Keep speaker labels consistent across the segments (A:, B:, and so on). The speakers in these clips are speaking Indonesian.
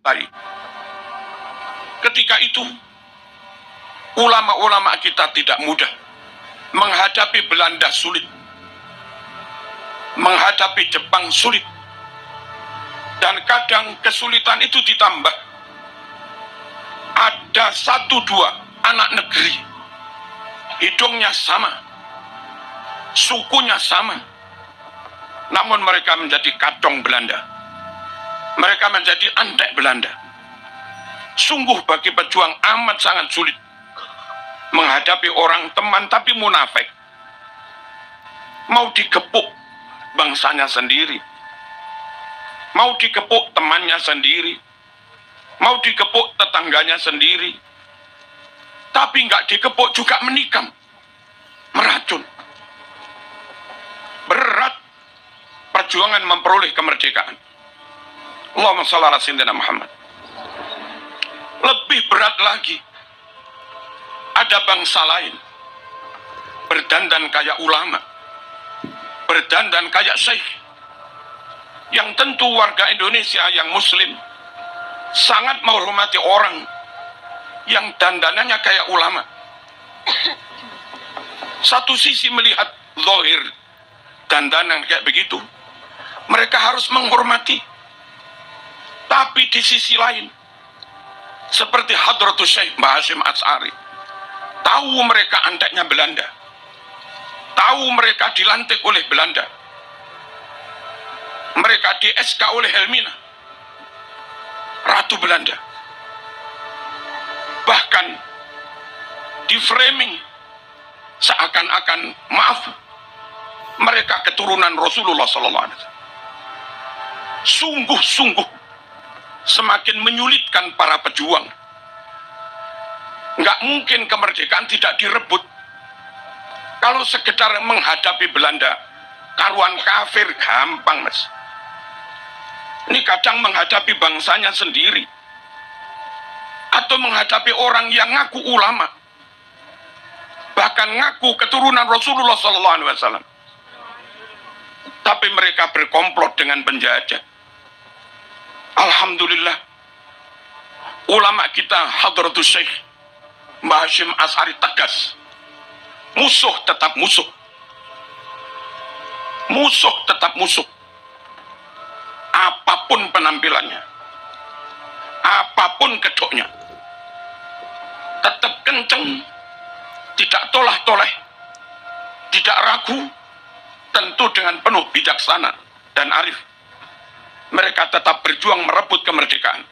A: dicintai. Ketika itu, ulama-ulama kita tidak mudah. Menghadapi Belanda sulit. Menghadapi Jepang sulit. Dan kadang kesulitan itu ditambah. Ada 1-2 anak negeri. Hidungnya sama. Sukunya sama. Namun mereka menjadi kacong Belanda. Mereka menjadi antek Belanda. Sungguh bagi pejuang amat sangat sulit menghadapi orang teman tapi munafik. Mau digepuk bangsanya sendiri. Mau digepuk temannya sendiri. Mau digepuk tetangganya sendiri. Tapi nggak digepuk juga menikam. Meracun. Berat perjuangan memperoleh kemerdekaan. Allahumma shalli ala sayyidina Muhammad. Lebih berat lagi, ada bangsa lain berdandan kayak ulama, berdandan kayak syekh, yang tentu warga Indonesia yang muslim sangat menghormati orang yang dandanannya kayak ulama. Satu sisi melihat zahir dandanan kayak begitu, mereka harus menghormati. Tapi di sisi lain, seperti Hadratus Syekh Mbah Hasyim Asy'ari, tahu mereka anteknya Belanda, tahu mereka dilantik oleh Belanda, mereka di SK oleh Helmina, Ratu Belanda, bahkan di framing seakan-akan maaf mereka keturunan Rasulullah Sallallahu Alaihi Wasallam. Sungguh-sungguh semakin menyulitkan para pejuang. Nggak mungkin kemerdekaan tidak direbut. Kalau sekedar menghadapi Belanda, karuan kafir gampang, Mas. Ini kadang menghadapi bangsanya sendiri, atau menghadapi orang yang ngaku ulama, bahkan ngaku keturunan Rasulullah SAW. Tapi mereka berkomplot dengan penjajah. Alhamdulillah, ulama kita Hadratus Syekh Mbah Hasyim Asy'ari tegas. Musuh tetap musuh. Musuh tetap musuh. Apapun penampilannya, apapun kedoknya, tetap kenceng, tidak tolah-toleh, tidak ragu, tentu dengan penuh bijaksana dan arif. Mereka tetap berjuang merebut kemerdekaan.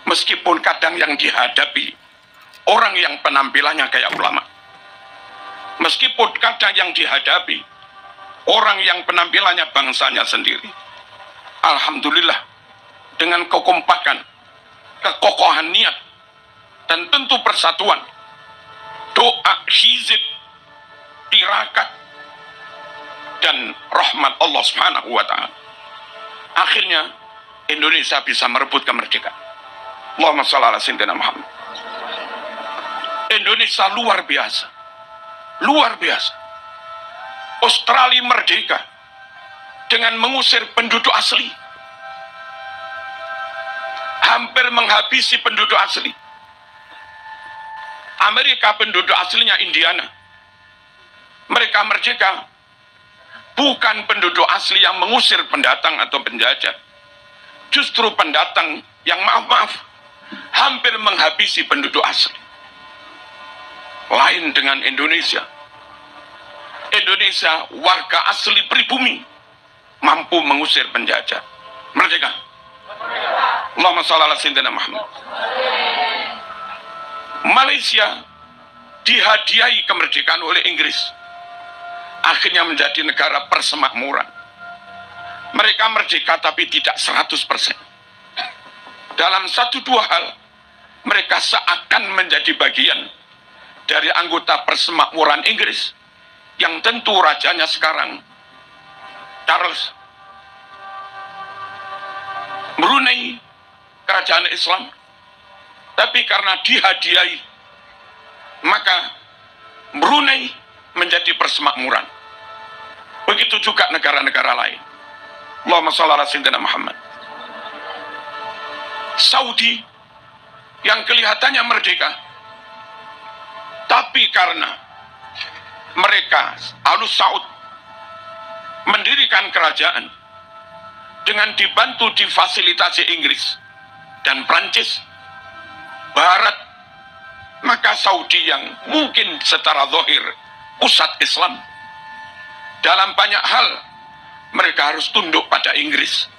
A: Meskipun kadang yang dihadapi orang yang penampilannya kayak ulama. Meskipun kadang yang dihadapi orang yang penampilannya bangsanya sendiri. Alhamdulillah, dengan kekompakan, kekokohan niat, dan tentu persatuan, doa, hizib, tirakat, dan rahmat Allah Subhanahu wa Ta'ala, akhirnya Indonesia bisa merebut kemerdekaan. Allahumma shalli ala sayyidina Muhammad. Indonesia luar biasa. Luar biasa. Australia merdeka dengan mengusir penduduk asli. Hampir menghabisi penduduk asli. Amerika penduduk aslinya Indiana. Mereka merdeka bukan penduduk asli yang mengusir pendatang atau penjajah. Justru pendatang yang maaf-maaf hampir menghabisi penduduk asli. Lain dengan Indonesia. Indonesia warga asli pribumi mampu mengusir penjajah. Merdeka. Allahumma shalli ala sayyidina Muhammad. Malaysia dihadiahi kemerdekaan oleh Inggris. Akhirnya menjadi negara persemakmuran. Mereka merdeka tapi tidak 100%. Dalam 1-2 hal, mereka seakan menjadi bagian dari anggota persemakmuran Inggris, yang tentu rajanya sekarang Charles. Brunei, kerajaan Islam, tapi karena dihadiahi, maka Brunei menjadi persemakmuran. Begitu juga negara-negara lain. Allahumma shalli ala sayyidina Muhammad. Saudi yang kelihatannya merdeka, tapi karena mereka Alus Saud mendirikan kerajaan dengan dibantu difasilitasi Inggris dan Prancis, Barat, maka Saudi yang mungkin secara zahir pusat Islam, dalam banyak hal mereka harus tunduk pada Inggris,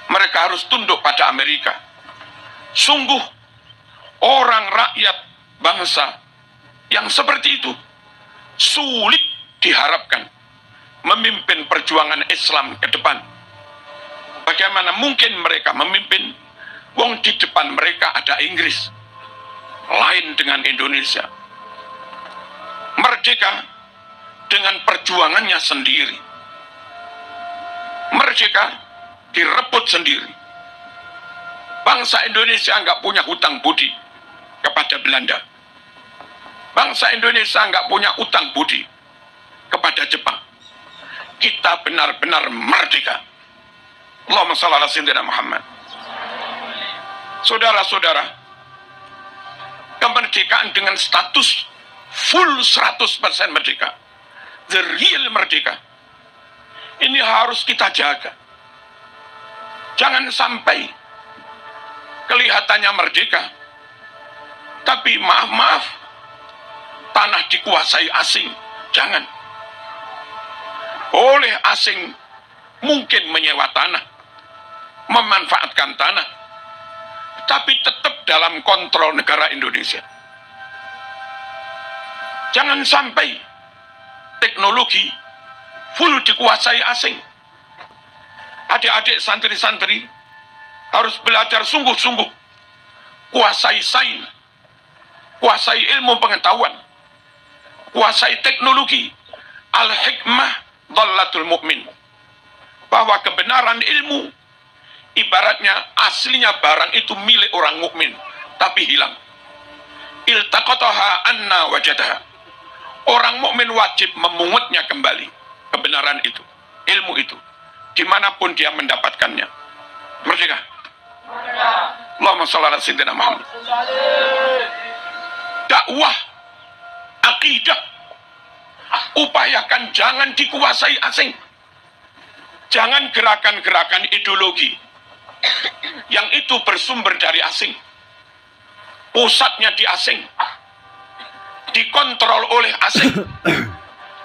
A: mereka harus tunduk pada Amerika. Sungguh orang rakyat bangsa yang seperti itu sulit diharapkan memimpin perjuangan Islam ke depan. Bagaimana mungkin mereka memimpin, wong di depan mereka ada Inggris, lain dengan Indonesia. Merdeka dengan perjuangannya sendiri, merdeka direbut sendiri. Bangsa Indonesia nggak punya hutang budi kepada Belanda. Bangsa Indonesia nggak punya utang budi kepada Jepang. Kita benar-benar merdeka. Allahumma shalli ala sayyidina Muhammad. Saudara-saudara, kemerdekaan dengan status full 100% merdeka, the real merdeka, ini harus kita jaga. Jangan sampai kelihatannya merdeka, tapi maaf-maaf, tanah dikuasai asing. Jangan. Oleh asing mungkin menyewa tanah, memanfaatkan tanah, tapi tetap dalam kontrol negara Indonesia. Jangan sampai teknologi full dikuasai asing. Adik-adik santri-santri harus belajar sungguh-sungguh, kuasai sains, kuasai ilmu pengetahuan, kuasai teknologi. Al-hikmah dhallatul mu'min, bahwa kebenaran ilmu ibaratnya aslinya barang itu milik orang mukmin, tapi hilang. Iltaqataha anna wajadaha, orang mukmin wajib memungutnya kembali, kebenaran itu, ilmu itu, dimanapun dia mendapatkannya. Merdeka. Allahumma shalli ala sayyidina Muhammad. Dakwah, akidah, upayakan jangan dikuasai asing. Jangan gerakan-gerakan ideologi yang itu bersumber dari asing, pusatnya di asing, dikontrol oleh asing,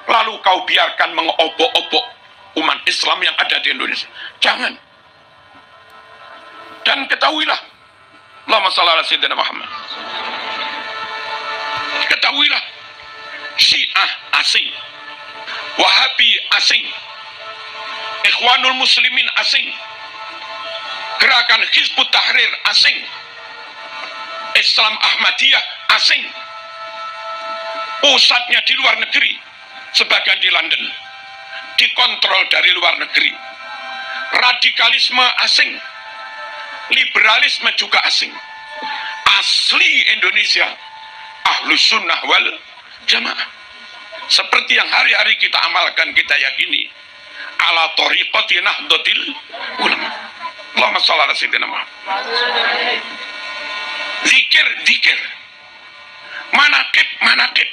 A: lalu kau biarkan mengobok-obok umat Islam yang ada di Indonesia. Jangan. Dan ketahuilah, Allahumma shalli ala sayyidina Muhammad, ketahuilah, Syiah asing, Wahabi asing, Ikhwanul Muslimin asing, gerakan Hizbut Tahrir asing, Islam Ahmadiyah asing, pusatnya di luar negeri, sebagian di London, dikontrol dari luar negeri. Radikalisme asing, liberalisme juga asing. Asli Indonesia Ahlus Sunnah wal Jamaah, seperti yang hari-hari kita amalkan, kita yakini, ala tariqati nahdlatil ulama. Allahumma shalli ala sayyidina Muhammad. Zikir, manakib,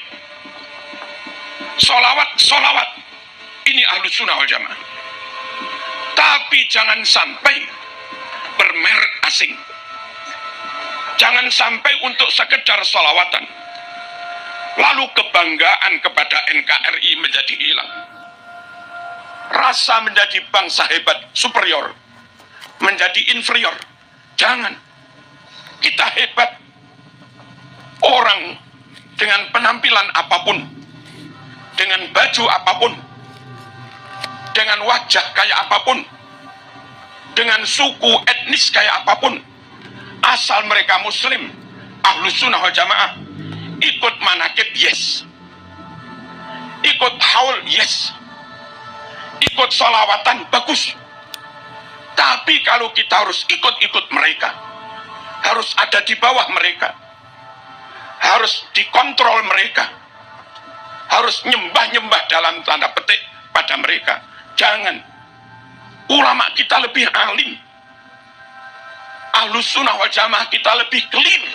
A: solawat, ini Ahlus Sunnah wal Jamaah. Tapi jangan sampai bermerek asing. Jangan sampai untuk sekedar solawatan, lalu kebanggaan kepada NKRI menjadi hilang. Rasa menjadi bangsa hebat, superior, menjadi inferior. Jangan. Kita hebat. Orang dengan penampilan apapun, dengan baju apapun, dengan wajah kayak apapun, dengan suku etnis kayak apapun, asal mereka Muslim, Ahlus Sunnah wal Jamaah, ikut manakib, yes. Ikut haul, yes. Ikut salawatan, bagus. Tapi kalau kita harus ikut-ikut mereka, harus ada di bawah mereka, harus dikontrol mereka, harus nyembah-nyembah dalam tanda petik pada mereka, jangan. Ulama kita lebih alim, Ahlus Sunnah wal Jamaah kita lebih clear.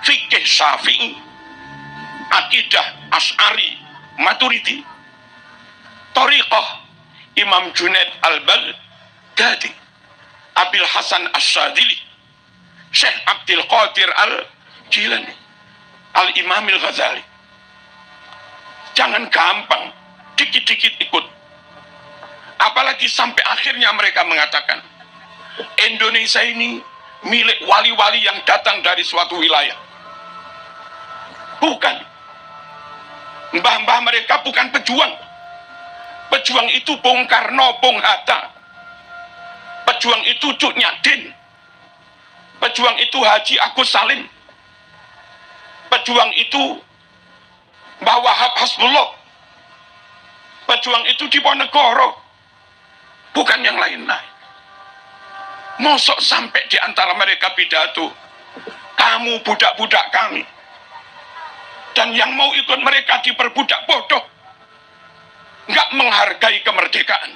A: Fikih Syafi'i, akidah Asy'ari, Maturidi, Thariqah Imam Junaid Al-Baghdadi, Abil Hasan Asy-Syadzili, Syekh Abdul Qadir Al-Jilani, Al-Imam Al-Ghazali. Jangan gampang, dikit-dikit ikut. Apalagi sampai akhirnya mereka mengatakan, Indonesia ini milik wali-wali yang datang dari suatu wilayah. Bukan. Mbah-mbah mereka bukan pejuang. Pejuang itu Bung Karno, Bung Hatta. Pejuang itu Cuk Nyadin. Pejuang itu Haji Agus Salim. Pejuang itu Mbah Wahab Hasbullah. Pejuang itu Diponegoro. Bukan yang lain-lain. Mosok sampai di antara mereka pidato, kamu budak-budak kami. Dan yang mau ikut mereka diperbudak, bodoh. Nggak menghargai kemerdekaan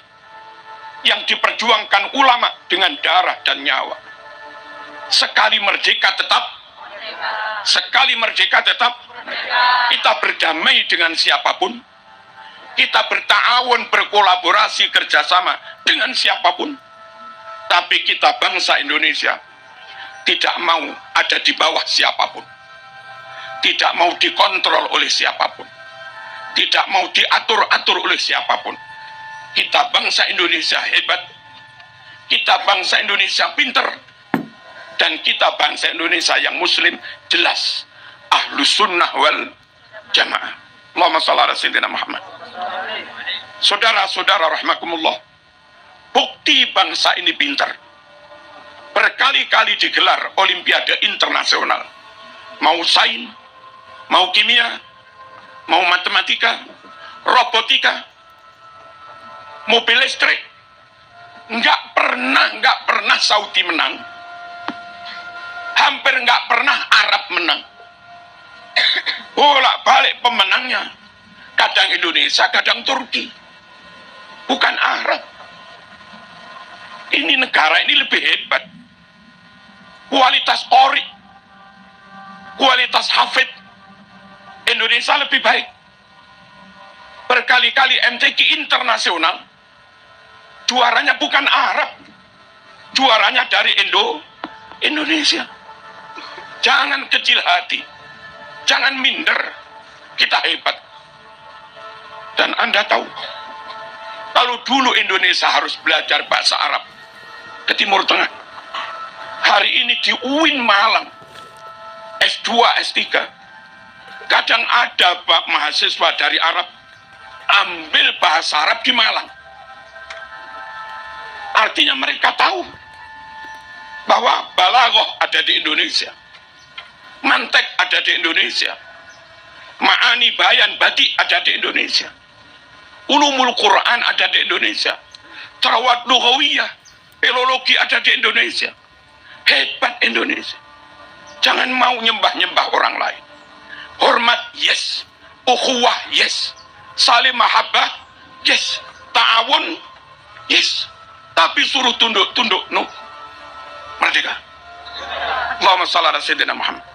A: yang diperjuangkan ulama dengan darah dan nyawa. Sekali merdeka tetap, sekali merdeka tetap, kita berdamai dengan siapapun, kita berta'awun, berkolaborasi, kerjasama dengan siapapun. Tapi kita bangsa Indonesia tidak mau ada di bawah siapapun, tidak mau dikontrol oleh siapapun, tidak mau diatur-atur oleh siapapun. Kita bangsa Indonesia hebat, kita bangsa Indonesia pinter, dan kita bangsa Indonesia yang muslim jelas Ahlus Sunnah wal Jamaah. Allahumma shalli ala sayyidina Muhammad. Saudara-saudara rahimakumullah, bukti bangsa ini pintar. Berkali-kali digelar olimpiade internasional. Mau sains, mau kimia, mau matematika, robotika, mobil listrik. Nggak pernah Saudi menang. Hampir nggak pernah Arab menang. Bolak-balik pemenangnya. Kadang Indonesia, kadang Turki. Bukan Arab. Ini negara ini lebih hebat. Kualitas qori, kualitas hafid Indonesia lebih baik. Berkali-kali MTQ internasional, juaranya bukan Arab, juaranya dari Indonesia. Jangan kecil hati, jangan minder, kita hebat. Dan Anda tahu, kalau dulu Indonesia harus belajar bahasa Arab ke Timur Tengah, hari ini di UIN Malang, S2, S3, kadang ada mahasiswa dari Arab ambil bahasa Arab di Malang. Artinya mereka tahu bahwa balaghah ada di Indonesia, mantek ada di Indonesia, ma'ani bayan badi ada di Indonesia, ulumul Quran ada di Indonesia, tarawat lughawiyah, filologi ada di Indonesia. Hebat Indonesia. Jangan mau nyembah-nyembah orang lain. Hormat, yes. Ukhuwah, yes. Saling mahabbah, yes. Ta'awun, yes. Tapi suruh tunduk-tunduk, no. Merdeka. Allahumma shalli ala sayyidina Muhammad.